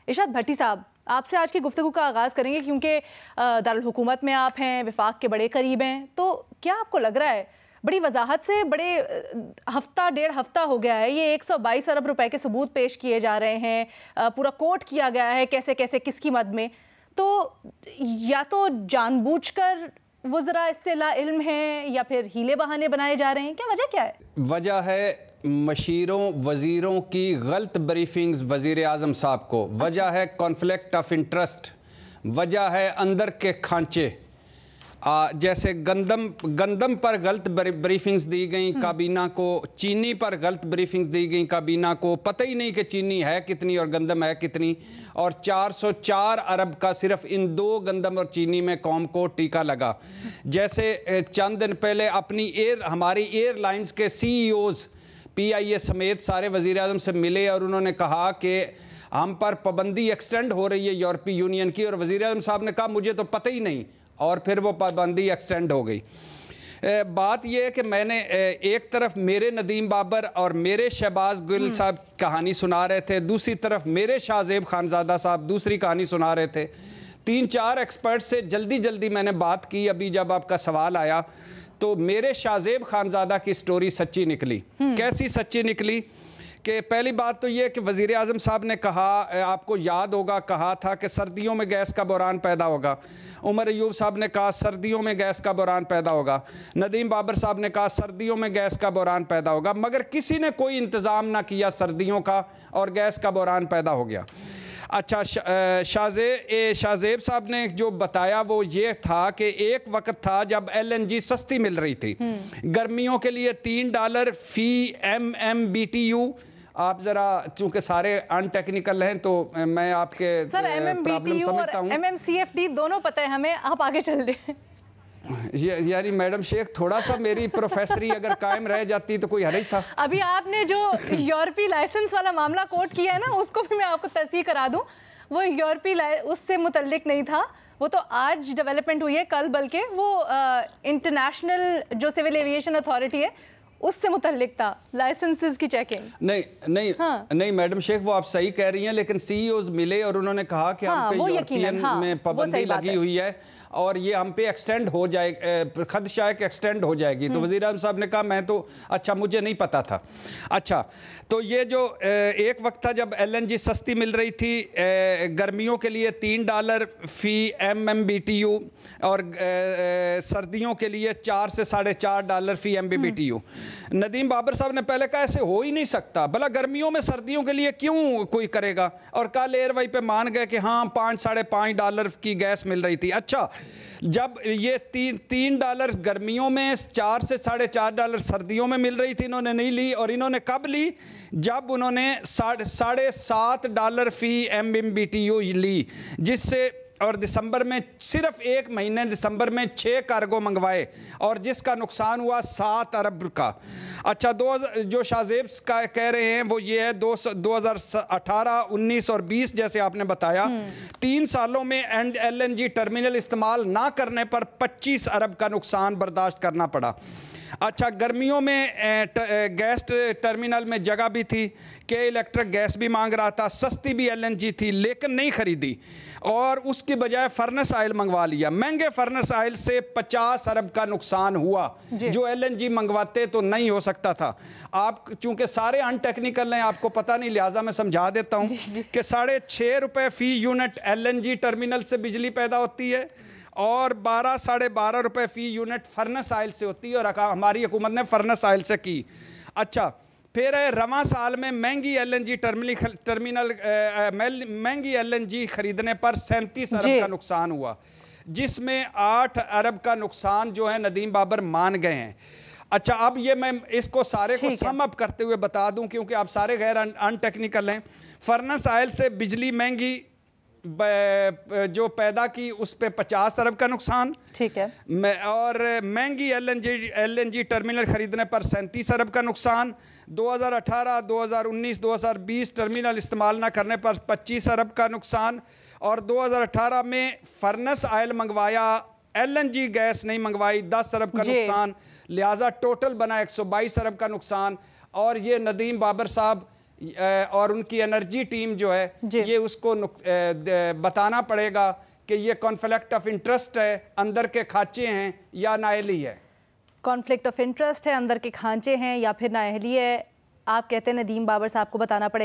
ارشاد بھٹی صاحب، آپ سے آج کی گفتگو کا آغاز کریں گے کیونکہ دارالحکومت میں آپ ہیں، وفاق کے بڑے قریب ہیں، تو کیا آپ کو لگ رہا ہے بڑی وضاحت سے بڑے ڈیڑھ ہفتہ ہو گیا ہے، یہ 122 ارب روپے کے ثبوت پیش کیے جا رہے ہیں، پورا کوٹ کیا گیا ہے کیسے کیسے کس کی مد میں، تو یا تو جان بوجھ کر وزراء اس سے لا علم ہیں یا پھر ہیلے بہانے بنائے جا رہے ہیں، کیا ہے؟ وجہ ہے مشیروں وزیروں کی غلط بریفنگز وزیر اعظم صاحب کو، وجہ ہے کانفلکٹ آف انٹرسٹ، وجہ ہے اندر کے کھانچے، جیسے گندم پر غلط بریفنگز دی گئیں کابینہ کو، چینی پر غلط بریفنگز دی گئیں کابینہ کو، پتہ ہی نہیں کہ چینی ہے کتنی اور گندم ہے کتنی، اور 404 ارب کا صرف ان 2 گندم اور چینی میں قوم کو ٹیکہ لگا۔ جیسے چند دن پہلے ہماری ایئر لائنز کے سی ای اوز پی آئی اے سمیت سارے وزیر اعظم سے ملے اور انہوں نے کہا کہ ہم پر پابندی ایکسٹینڈ ہو رہی ہے یورپی یونین کی، اور وزیر اعظم صاحب نے کہا مجھے تو پتہ ہی نہیں، اور پھر وہ پابندی ایکسٹینڈ ہو گئی۔ بات یہ ہے کہ میں نے ایک طرف میرے ندیم بابر اور میرے شہباز گل صاحب کہانی سنا رہے تھے، دوسری طرف میرے شاہ زیب خانزادہ صاحب دوسری کہانی سنا رہے تھے، 3-4 ایکسپرٹ سے جلدی میں نے بات کی۔ ابھی جب آپ کا سوال آیا تو میرے شاہ زیب خانزادہ کی سٹوری سچی نکلی۔ کیسی سچی نکلی؟ کہ پہلی بات تو یہ کہ وزیر اعظم صاحب نے کہا، آپ کو یاد ہوگا کہا تھا کہ سردیوں میں گیس کا بحران پیدا ہوگا، عمر ایوب صاحب نے کہا سردیوں میں گیس کا بحران پیدا ہوگا، ندیم بابر صاحب نے کہا سردیوں میں گیس کا بحران پیدا ہوگا، مگر کسی نے کوئی انتظام نہ کیا سردیوں کا اور گیس کا بحران پیدا ہو گیا۔ اچھا، شاہ زیب صاحب نے جو بتایا وہ یہ تھا کہ ایک وقت تھا جب ایل این جی سستی مل رہی تھی، گرمیوں کے لیے $3 فی MMBTU۔ آپ ذرا چونکہ سارے ان ٹیکنیکل ہیں تو میں آپ کے پرابلم سمجھتا ہوں۔ MMCFD دونوں پتہ ہے ہمیں، آپ آگے چل دیں۔ یعنی میڈم شیخ تھوڑا سا میری پروفیسری اگر قائم رہ جاتی تو کوئی حرج تھا۔ ابھی آپ نے جو یورپی لائسنس والا معاملہ کوٹ کیا ہے نا، اس کو بھی میں آپ کو تصحیح کرا دوں، وہ یورپی اس سے متعلق نہیں تھا، وہ تو آج ڈیولپمنٹ ہوئی ہے، کل بلکہ وہ انٹرنیشنل جو سول ایویشن اتھارٹی ہے اس سے متعلق تھا، لائسنسز کی چیکنگ۔ نہیں میڈم شیخ، وہ آپ صحیح کہہ رہی ہیں، لیکن سی ای اوز ملے اور انہوں نے کہا کہ ہم پہ یورپین میں پابندی لگی ہوئی ہے اور یہ ہم پہ ایکسٹینڈ ہو جائے، خدشہ ہے کہ ایکسٹینڈ ہو جائے گی، تو وزیر اعظم صاحب نے کہا میں تو اچھا مجھے نہیں پتا تھا۔ اچھا، تو یہ جو ایک وقت تھا جب ایل این جی سستی مل رہی تھی، گرمیوں کے لیے $3 فی MMBTU اور سردیوں کے لیے $4 سے $4.5 فی MMBTU۔ ندیم بابر صاحب نے پہلے کہا ایسے ہو ہی نہیں سکتا، بھلا گرمیوں میں سردیوں کے لیے کیوں کوئی کرے گا، اور کل ایئر وائی پہ مان گئے کہ ہاں $5-5.5 کی گیس مل رہی تھی۔ اچھا، جب یہ $3 گرمیوں میں، $4 سے $4.5 سردیوں میں مل رہی تھی، انہوں نے نہیں لی، اور انہوں نے کب لی؟ جب انہوں نے $7.5 فی MMBTU لی، جس سے اور دسمبر میں صرف ایک مہینے دسمبر میں 6 کارگو منگوائے اور جس کا نقصان ہوا 7 ارب کا۔ اچھا، جو شاہ زیب کہہ رہے ہیں وہ یہ ہے 2018، 19 اور 20 جیسے آپ نے بتایا، 3 سالوں میں ایل این جی ٹرمینل استعمال نہ کرنے پر 25 ارب کا نقصان برداشت کرنا پڑا۔ اچھا، گرمیوں میں گیس ٹرمینل میں جگہ بھی تھی کہ الیکٹرک گیس بھی مانگ رہا تھا، سستی بھی ایل این جی تھی لیکن نہیں خریدی، اور اس کی بجائے فرنس آئل منگوا لیا۔ مہنگے فرنس آئل سے 50 ارب کا نقصان ہوا، جو ایل این جی منگواتے تو نہیں ہو سکتا تھا۔ آپ چونکہ سارے ان ٹیکنیکل ہیں، آپ کو پتہ نہیں، لہٰذا میں سمجھا دیتا ہوں کہ $6.5 فی unit L N G terminal سے بجلی پیدا ہوتی ہے اور $12-12.5 فی یونٹ فرنس آئل سے ہوتی ہے، اور ہماری حکومت نے فرنس آئل سے کی۔ اچھا، پھر رواں سال میں مہنگی ایل این جی مہنگی ایل این جی خریدنے پر 37 ارب کا نقصان ہوا، جس میں 8 ارب کا نقصان جو ہے ندیم بابر مان گئے ہیں۔ اچھا، اب یہ میں اس کو سارے کو سم اپ کرتے ہوئے بتا دوں کیونکہ آپ سارے غیر ان ٹیکنیکل ہیں۔ فرنس آئل سے بجلی مہنگی جو پیدا کی اس پہ 50 ارب کا نقصان، ٹھیک ہے، اور مہنگی ایل این جی ٹرمینل خریدنے پر 37 ارب کا نقصان، 2018، 2019، 2020 ٹرمینل استعمال نہ کرنے پر 25 ارب کا نقصان، اور 2018 میں فرنس آئل منگوایا، ایل این جی گیس نہیں منگوائی، 10 ارب کا نقصان، لہٰذا ٹوٹل بنا 122 ارب کا نقصان۔ اور یہ ندیم بابر صاحب اور ان کی انرجی ٹیم جو ہے یہ اس کو بتانا پڑے گا کہ یہ کانفلکٹ آف انٹرسٹ ہے، اندر کے کھانچے ہیں یا نااہلی ہے. کانفلکٹ آف انٹرسٹ ہے، اندر کے کھانچے ہیں یا پھر نااہلی ہے. آپ کہتے ہیں ندیم بابر صاحب کو بتانا پڑے گا.